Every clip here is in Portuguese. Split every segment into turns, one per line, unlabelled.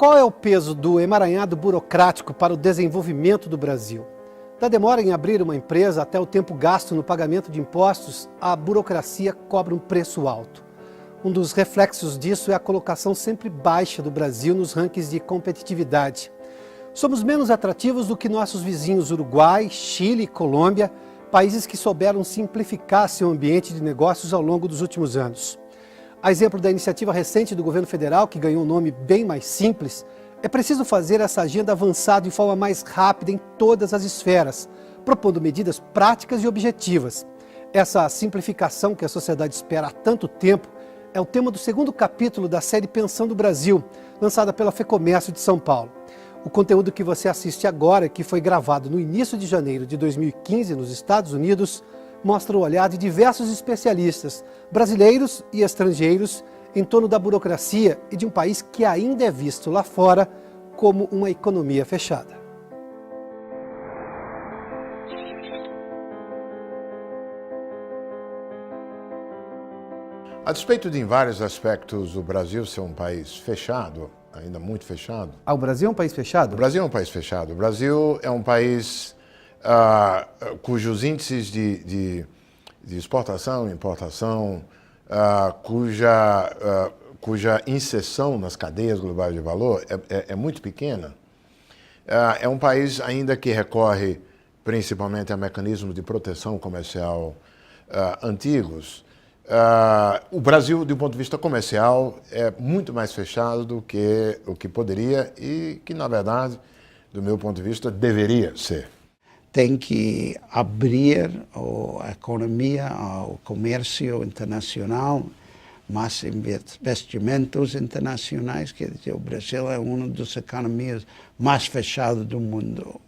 Qual é o peso do emaranhado burocrático para o desenvolvimento do Brasil? Da demora em abrir uma empresa até o tempo gasto no pagamento de impostos, a burocracia cobra um preço alto. Um dos reflexos disso é a colocação sempre baixa do Brasil nos rankings de competitividade. Somos menos atrativos do que nossos vizinhos Uruguai, Chile e Colômbia, países que souberam simplificar seu ambiente de negócios ao longo dos últimos anos. A exemplo da iniciativa recente do governo federal, que ganhou um nome bem mais simples, é preciso fazer essa agenda avançar de forma mais rápida em todas as esferas, propondo medidas práticas e objetivas. Essa simplificação que a sociedade espera há tanto tempo é o tema do segundo capítulo da série Pensando o Brasil, lançada pela FEComércio de São Paulo. O conteúdo que você assiste agora, que foi gravado no início de janeiro de 2015 nos Estados Unidos, mostra o olhar de diversos especialistas, brasileiros e estrangeiros, em torno da burocracia e de um país que ainda é visto lá fora como uma economia fechada.
A despeito de, em vários aspectos, o Brasil ser um país fechado, ainda muito fechado.
O Brasil é um país fechado?
O Brasil é um país fechado. O Brasil é um país cujos índices de exportação e importação, cuja inserção nas cadeias globais de valor é muito pequena. É um país ainda que recorre principalmente a mecanismos de proteção comercial antigos. O Brasil, do ponto de vista comercial, é muito mais fechado do que o que poderia e que, na verdade, do meu ponto de vista, deveria ser.
Tem que abrir a economia ao comércio internacional, mais investimentos internacionais. Quer dizer, o Brasil é uma das economias mais fechadas do mundo.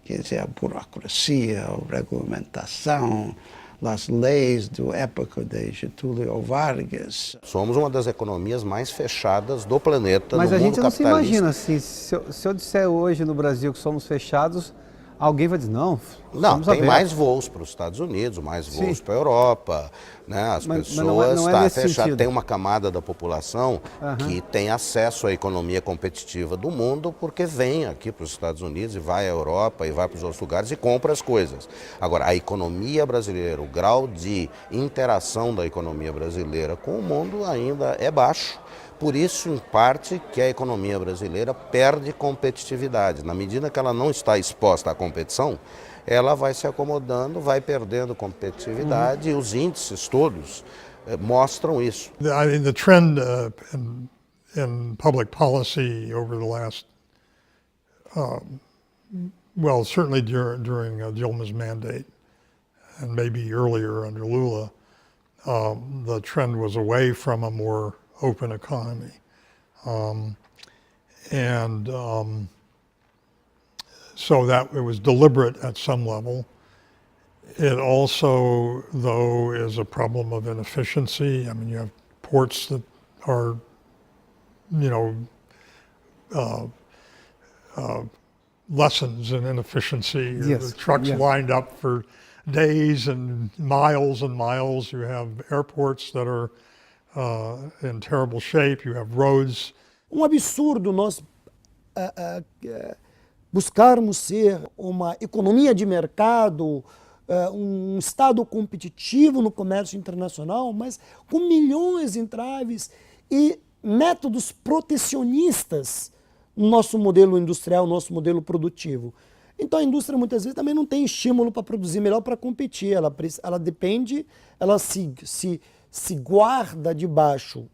Quer dizer, a burocracia, a regulamentação, as leis da época de Getúlio Vargas.
Somos uma das economias mais fechadas do planeta,
mas
no mundo capitalista.
Mas a gente não se imagina assim, se eu disser hoje no Brasil que somos fechados, alguém vai dizer, não,
não, tem
abertos.
mais voos para os Estados Unidos, mais voos para a Europa, né? As pessoas
não é nesse sentido.
Tem uma camada da população que tem acesso à economia competitiva do mundo porque vem aqui para os Estados Unidos e vai à Europa e vai para os outros lugares e compra as coisas. Agora, a economia brasileira, o grau de interação da economia brasileira com o mundo ainda é baixo. Por isso, em parte, que a economia brasileira perde competitividade. Na medida que ela não está exposta à competição, ela vai se acomodando, vai perdendo competitividade e os índices todos mostram isso.
The trend in public policy over the last, well, certainly during Dilma's mandate and maybe earlier under Lula, the trend was away from a more open economy. So that it was deliberate at some level. It also, though, is a problem of inefficiency. I mean, you have ports that are, lessons in inefficiency.
Yes.
The trucks lined up for days and miles. You have airports that are in terrible shape, you have roads.
Absurdo nós buscarmos ser uma economia de mercado, Estado competitivo no comércio internacional, mas com milhões de entraves e métodos protecionistas no nosso modelo industrial, no nosso modelo produtivo. Então a indústria muitas vezes também não tem estímulo para produzir melhor, para competir, ela depende, ela se guarda debaixo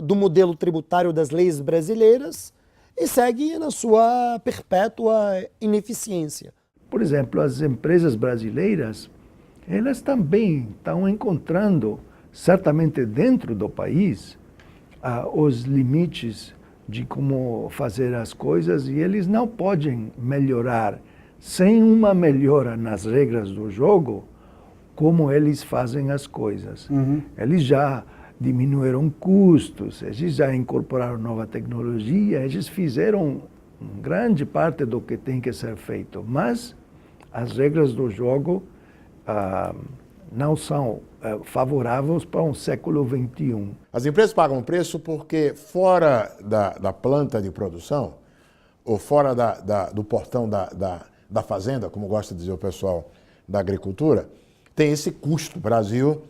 do modelo tributário das leis brasileiras e segue na sua perpétua ineficiência.
Por exemplo, as empresas brasileiras, elas também estão encontrando, certamente dentro do país, os limites de como fazer as coisas e eles não podem melhorar sem uma melhora nas regras do jogo, como eles fazem as coisas. Eles já diminuíram custos, eles já incorporaram nova tecnologia, eles fizeram grande parte do que tem que ser feito, mas as regras do jogo não são favoráveis para um século XXI.
As empresas pagam preço porque fora da planta de produção, ou fora do portão da fazenda, como gosta de dizer o pessoal da agricultura, tem esse custo Brasil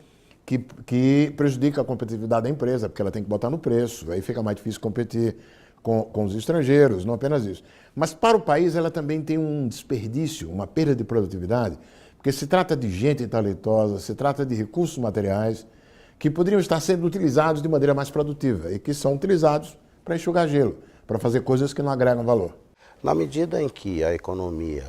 que prejudica a competitividade da empresa, porque ela tem que botar no preço, aí fica mais difícil competir com os estrangeiros, não apenas isso. Mas para o país ela também tem um desperdício, uma perda de produtividade, porque se trata de gente talentosa, se trata de recursos materiais que poderiam estar sendo utilizados de maneira mais produtiva e que são utilizados para enxugar gelo, para fazer coisas que não agregam valor.
Na medida em que a economia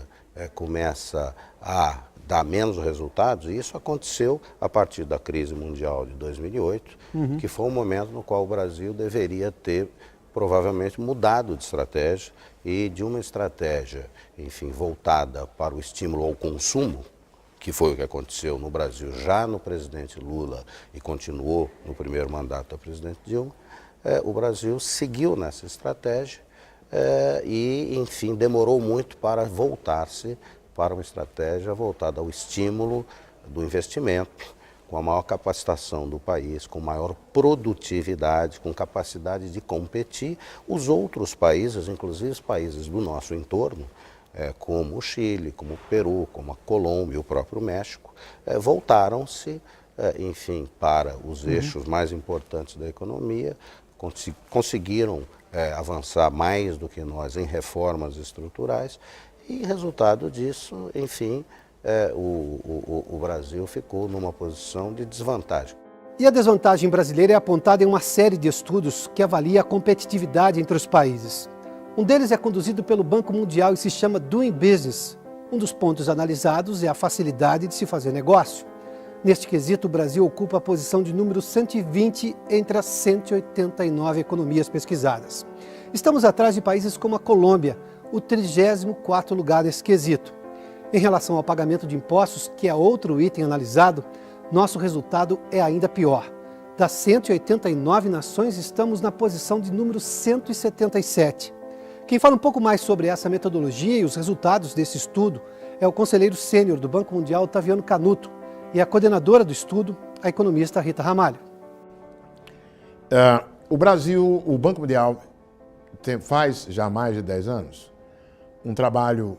começa a dar menos resultados, e isso aconteceu a partir da crise mundial de 2008, que foi um momento no qual o Brasil deveria ter provavelmente mudado de estratégia e de uma estratégia, enfim, voltada para o estímulo ao consumo, que foi o que aconteceu no Brasil já no presidente Lula e continuou no primeiro mandato da presidente Dilma. O Brasil seguiu nessa estratégia e, enfim, demorou muito para voltar-se para uma estratégia voltada ao estímulo do investimento, com a maior capacitação do país, com maior produtividade, com capacidade de competir. Os outros países, inclusive os países do nosso entorno, como o Chile, como o Peru, como a Colômbia e o próprio México, voltaram-se, enfim, para os eixos mais importantes da economia, conseguiram avançar mais do que nós em reformas estruturais e, resultado disso, enfim, o Brasil ficou numa posição de desvantagem.
E a desvantagem brasileira é apontada em uma série de estudos que avalia a competitividade entre os países. Um deles é conduzido pelo Banco Mundial e se chama Doing Business. Um dos pontos analisados é a facilidade de se fazer negócio. Neste quesito, o Brasil ocupa a posição de número 120 entre as 189 economias pesquisadas. Estamos atrás de países como a Colômbia, o 34º lugar nesse quesito. Em relação ao pagamento de impostos, que é outro item analisado, nosso resultado é ainda pior. Das 189 nações, estamos na posição de número 177. Quem fala um pouco mais sobre essa metodologia e os resultados desse estudo é o conselheiro sênior do Banco Mundial, Otaviano Canuto, e a coordenadora do estudo, a economista Rita Ramalho.
O Brasil, o Banco Mundial, faz já há mais de 10 anos um trabalho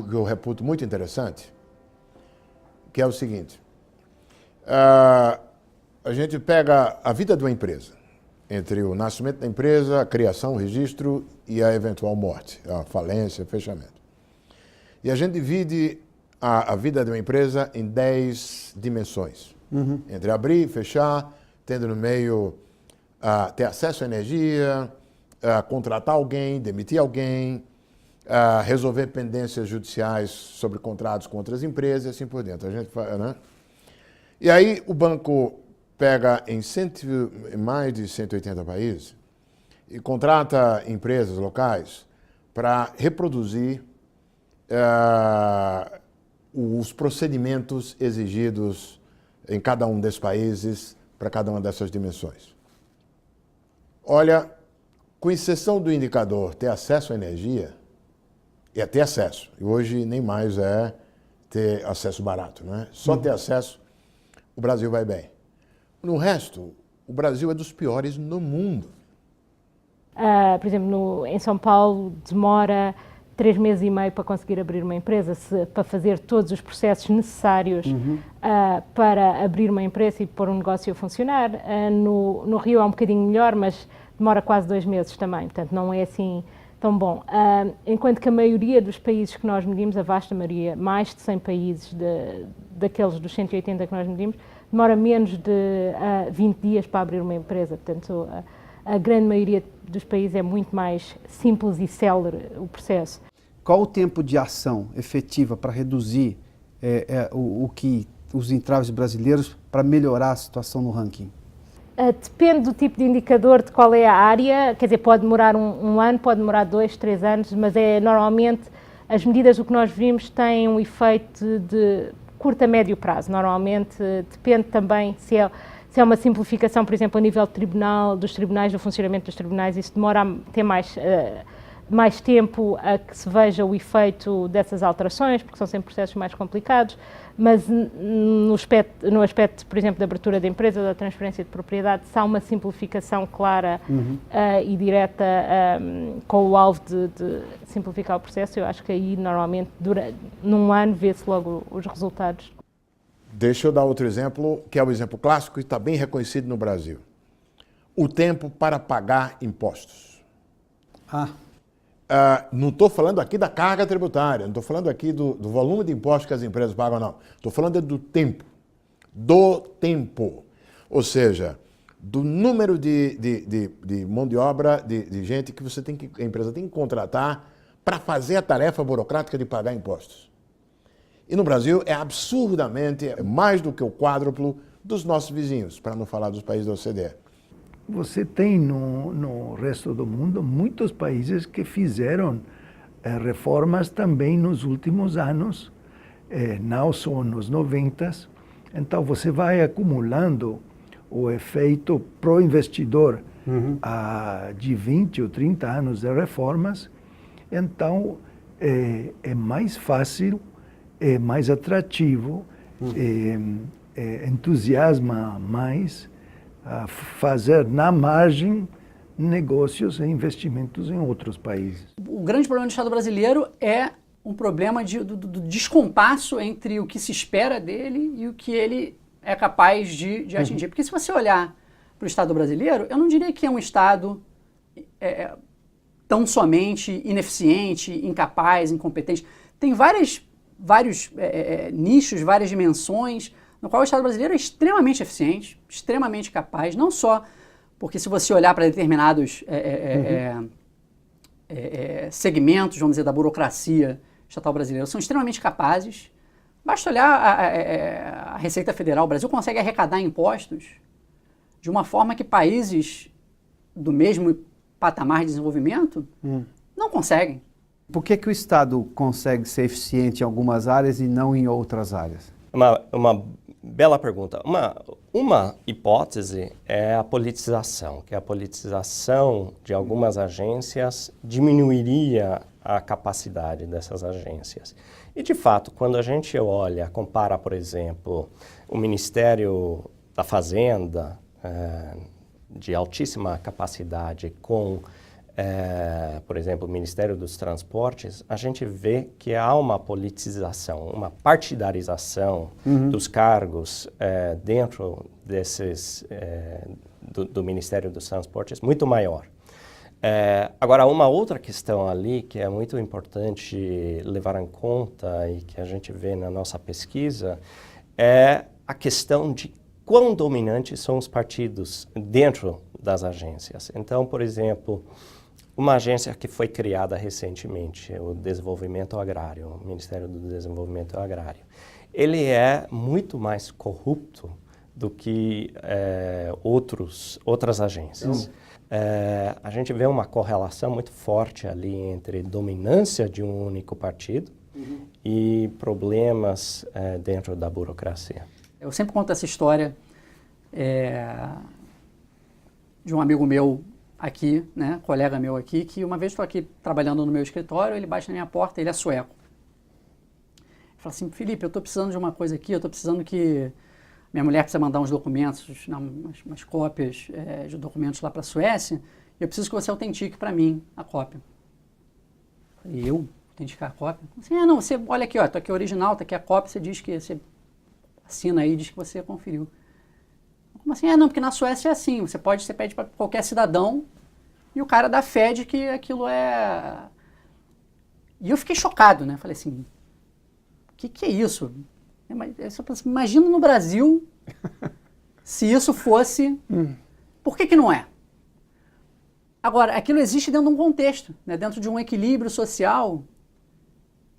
que eu reputo muito interessante, que é o seguinte: a gente pega a vida de uma empresa, entre o nascimento da empresa, a criação, o registro e a eventual morte, a falência, fechamento. E a gente divide a vida de uma empresa em 10 dimensões. Entre abrir e fechar, tendo no meio ter acesso à energia, contratar alguém, demitir alguém, resolver pendências judiciais sobre contratos com outras empresas e assim por dentro. Né? E aí o banco pega em mais de 180 países e contrata empresas locais para reproduzir os procedimentos exigidos em cada um desses países para cada uma dessas dimensões. Olha, com exceção do indicador ter acesso à energia, é ter acesso, e hoje nem mais é ter acesso barato, não é? Só ter acesso, o Brasil vai bem. No resto, o Brasil é dos piores no mundo.
Por exemplo, em São Paulo demora 3 meses e meio para conseguir abrir uma empresa, para fazer todos os processos necessários para abrir uma empresa e pôr um negócio a funcionar. No Rio é um bocadinho melhor, mas demora quase 2 meses também, portanto não é assim tão bom. Enquanto que a maioria dos países que nós medimos, a vasta maioria, mais de 100 países daqueles dos 180 que nós medimos, demora menos de 20 dias para abrir uma empresa. Portanto, a grande maioria dos países é muito mais simples e célere o processo.
Qual o tempo de ação efetiva para reduzir os entraves brasileiros para melhorar a situação no ranking?
Depende do tipo de indicador, de qual é a área, quer dizer, pode demorar um ano, pode demorar 2, 3 anos, mas normalmente as medidas do que nós vimos têm um efeito de curto a médio prazo. Normalmente depende também se é uma simplificação, por exemplo, a nível de dos tribunais, do funcionamento dos tribunais, isso demora a ter mais mais tempo a que se veja o efeito dessas alterações, porque são sempre processos mais complicados, mas no aspecto, por exemplo, da abertura de empresa, da transferência de propriedade, se há uma simplificação clara e direta com o alvo de simplificar o processo, eu acho que aí normalmente num ano vê-se logo os resultados.
Deixa eu dar outro exemplo, que é o exemplo clássico e está bem reconhecido no Brasil. O tempo para pagar impostos. Não estou falando aqui da carga tributária, não estou falando aqui do volume de impostos que as empresas pagam, não. Estou falando do tempo. Do tempo. Ou seja, do número de mão de obra, de gente que a empresa tem que contratar para fazer a tarefa burocrática de pagar impostos. E no Brasil é absurdamente mais do que o quádruplo dos nossos vizinhos, para não falar dos países da OCDE.
Você tem no resto do mundo muitos países que fizeram reformas também nos últimos anos, não só nos 90. Então você vai acumulando o efeito pro investidor de 20 ou 30 anos de reformas. Então é mais fácil, é mais atrativo, entusiasma mais a fazer na margem negócios e investimentos em outros países.
O grande problema do Estado brasileiro é um problema do descompasso entre o que se espera dele e o que ele é capaz de atingir. Porque se você olhar para o Estado brasileiro, eu não diria que é um Estado tão somente ineficiente, incapaz, incompetente. Tem vários nichos, várias dimensões, no qual o Estado brasileiro é extremamente eficiente, extremamente capaz, não só porque se você olhar para determinados segmentos, vamos dizer, da burocracia estatal brasileira, são extremamente capazes. Basta olhar a Receita Federal. O Brasil consegue arrecadar impostos de uma forma que países do mesmo patamar de desenvolvimento não conseguem.
Por que o Estado consegue ser eficiente em algumas áreas e não em outras áreas?
Uma bela pergunta. Uma hipótese é a politização, que a politização de algumas agências diminuiria a capacidade dessas agências. E, de fato, quando a gente compara, por exemplo, o Ministério da Fazenda, de altíssima capacidade, com, por exemplo, o Ministério dos Transportes, a gente vê que há uma politização, uma partidarização dos cargos dentro desses, do Ministério dos Transportes muito maior. Agora, uma outra questão ali que é muito importante levar em conta e que a gente vê na nossa pesquisa é a questão de quão dominantes são os partidos dentro das agências. Então, por exemplo, uma agência que foi criada recentemente, o Desenvolvimento Agrário, o Ministério do Desenvolvimento Agrário, ele é muito mais corrupto do que outras agências. A gente vê uma correlação muito forte ali entre dominância de um único partido e problemas dentro da burocracia.
Eu sempre conto essa história de um amigo meu aqui, né, colega meu aqui, que uma vez estou aqui trabalhando no meu escritório, ele bate na minha porta, ele é sueco. Ele fala assim: Felipe, eu estou precisando de uma coisa aqui, eu estou precisando que minha mulher precisa mandar uns documentos, umas cópias de documentos lá para a Suécia, e eu preciso que você autentique para mim a cópia. E eu autenticar a cópia? Assim, não, você olha aqui, ó, tá aqui o original, tá aqui a cópia, você diz que você assina aí, diz que você conferiu. Como assim? Não, porque na Suécia é assim, você pede para qualquer cidadão e o cara dá fé de que aquilo é... E eu fiquei chocado, né? Falei assim, o que é isso? Imagina no Brasil se isso fosse... Por que não é? Agora, aquilo existe dentro de um contexto, né? Dentro de um equilíbrio social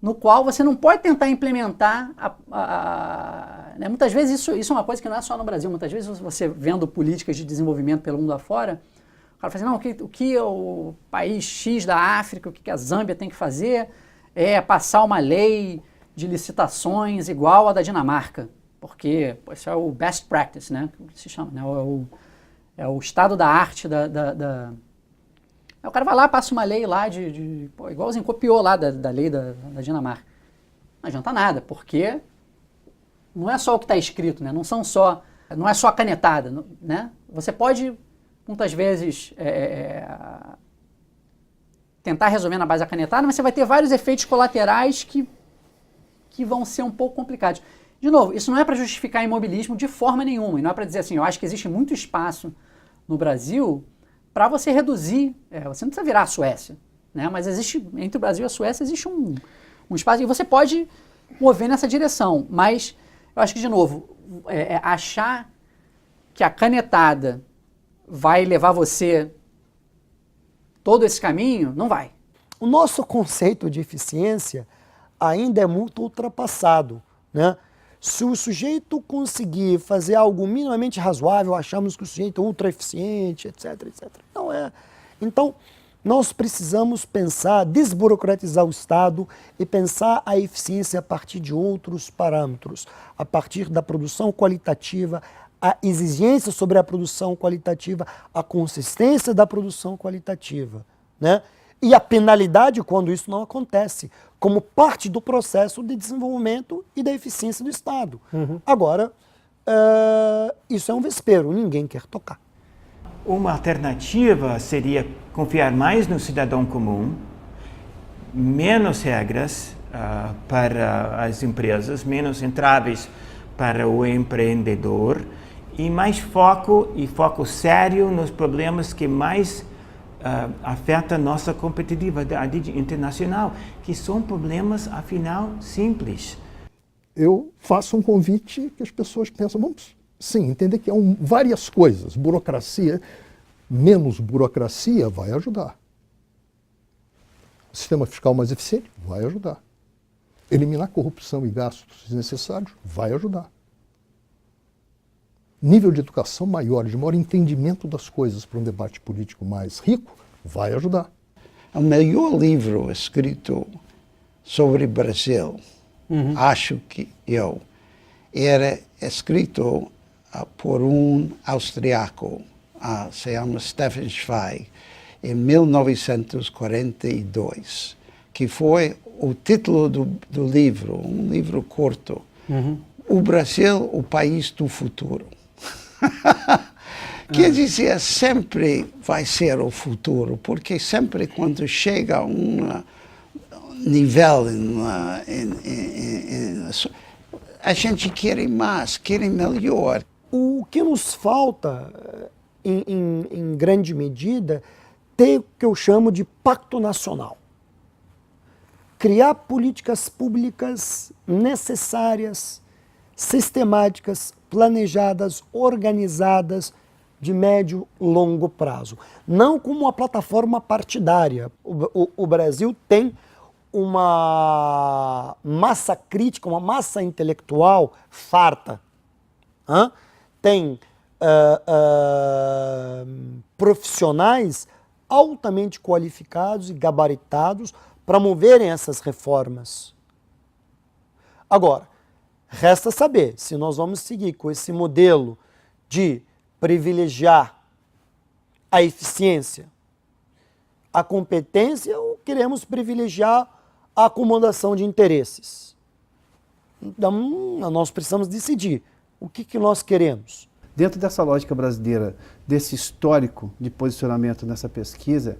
no qual você não pode tentar implementar né? Muitas vezes isso é uma coisa que não é só no Brasil. Muitas vezes você vendo políticas de desenvolvimento pelo mundo afora, o cara fala assim, não, o que o país X da África, o que a Zâmbia tem que fazer é passar uma lei de licitações igual a da Dinamarca, porque isso é o best practice, né, que se chama, né, é o estado da arte Aí o cara vai lá, passa uma lei lá pô, igualzinho, copiou lá da lei da Dinamarca. Não adianta nada, porque não é só o que está escrito, né? Não é só a canetada, né? Você pode, muitas vezes, tentar resolver na base da canetada, mas você vai ter vários efeitos colaterais que vão ser um pouco complicados. De novo, isso não é para justificar imobilismo de forma nenhuma, e não é para dizer assim, eu acho que existe muito espaço no Brasil para você reduzir, você não precisa virar a Suécia, né? Mas existe, entre o Brasil e a Suécia, existe um espaço, e você pode mover nessa direção, mas eu acho que, de novo, achar que a canetada vai levar você todo esse caminho, não vai.
O nosso conceito de eficiência ainda é muito ultrapassado, né? Se o sujeito conseguir fazer algo minimamente razoável, achamos que o sujeito é ultra eficiente, etc, etc. Não é. Então, nós precisamos pensar, desburocratizar o Estado e pensar a eficiência a partir de outros parâmetros, a partir da produção qualitativa, a exigência sobre a produção qualitativa, a consistência da produção qualitativa, né? E a penalidade quando isso não acontece, como parte do processo de desenvolvimento e da eficiência do Estado. Agora, isso é um vespeiro, ninguém quer tocar.
Uma alternativa seria confiar mais no cidadão comum, menos regras para as empresas, menos entraves para o empreendedor e mais foco sério nos problemas que mais afeta a nossa competitividade internacional, que são problemas, afinal, simples.
Eu faço um convite que as pessoas pensam, vamos, sim, entender que há várias coisas. Burocracia, menos burocracia vai ajudar. Sistema fiscal mais eficiente vai ajudar. Eliminar corrupção e gastos desnecessários vai ajudar. Nível de educação maior, de maior entendimento das coisas para um debate político mais rico, vai ajudar.
O melhor livro escrito sobre Brasil, acho que era escrito por um austriaco, se chama Stefan Zweig, em 1942, que foi o título do livro, um livro curto, O Brasil, o país do futuro. Quer dizer, sempre vai ser o futuro, porque sempre quando chega a um nível, a gente quer mais, quer melhor.
O que nos falta, em grande medida, ter o que eu chamo de pacto nacional. Criar políticas públicas necessárias, sistemáticas, planejadas, organizadas, de médio e longo prazo. Não como uma plataforma partidária. O Brasil tem uma massa crítica, uma massa intelectual farta. Tem profissionais altamente qualificados e gabaritados para moverem essas reformas. Agora, resta saber se nós vamos seguir com esse modelo de privilegiar a eficiência, a competência, ou queremos privilegiar a acomodação de interesses. Então, nós precisamos decidir o que nós queremos.
Dentro dessa lógica brasileira, desse histórico de posicionamento nessa pesquisa,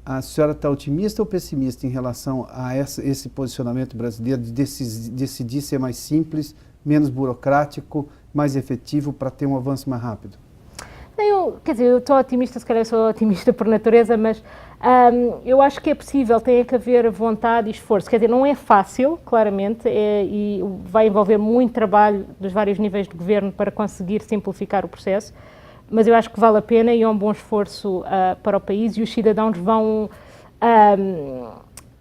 a senhora está otimista ou pessimista em relação a esse posicionamento brasileiro de decidir ser mais simples, menos burocrático, mais efetivo para ter um avanço mais rápido?
Eu estou otimista, se calhar sou otimista por natureza, mas eu acho que é possível, tem que haver vontade e esforço. Quer dizer, não é fácil, claramente, e vai envolver muito trabalho dos vários níveis de governo para conseguir simplificar o processo, mas eu acho que vale a pena e é um bom esforço para o país e os cidadãos vão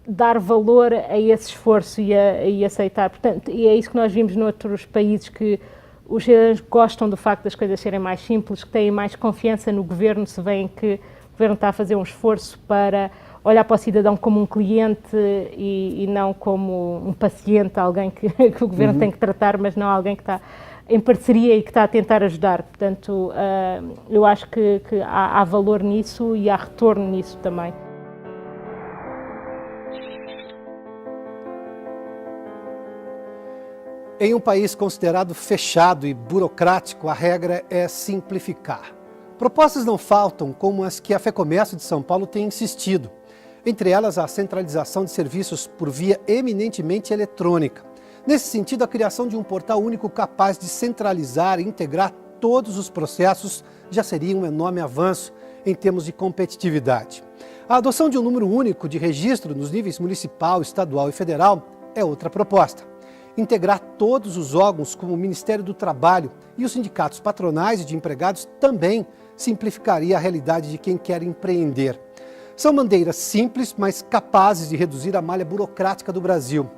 dar valor a esse esforço e aceitar. Portanto, e é isso que nós vimos noutros países, que os cidadãos gostam do facto das coisas serem mais simples, que têm mais confiança no governo, se veem que o governo está a fazer um esforço para olhar para o cidadão como um cliente e não como um paciente, alguém que o governo tem que tratar, mas não alguém que está em parceria e que está a tentar ajudar. Portanto, eu acho que há valor nisso e há retorno nisso também.
Em um país considerado fechado e burocrático, a regra é simplificar. Propostas não faltam, como as que a FEComércio de São Paulo tem insistido. Entre elas, a centralização de serviços por via eminentemente eletrônica. Nesse sentido, a criação de um portal único capaz de centralizar e integrar todos os processos já seria um enorme avanço em termos de competitividade. A adoção de um número único de registro nos níveis municipal, estadual e federal é outra proposta. Integrar todos os órgãos, como o Ministério do Trabalho e os sindicatos patronais e de empregados, também simplificaria a realidade de quem quer empreender. São maneiras simples, mas capazes de reduzir a malha burocrática do Brasil.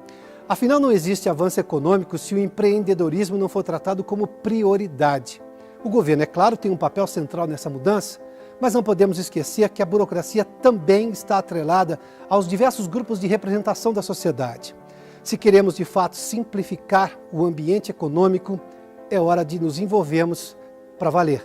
Afinal, não existe avanço econômico se o empreendedorismo não for tratado como prioridade. O governo, é claro, tem um papel central nessa mudança, mas não podemos esquecer que a burocracia também está atrelada aos diversos grupos de representação da sociedade. Se queremos, de fato, simplificar o ambiente econômico, é hora de nos envolvermos para valer.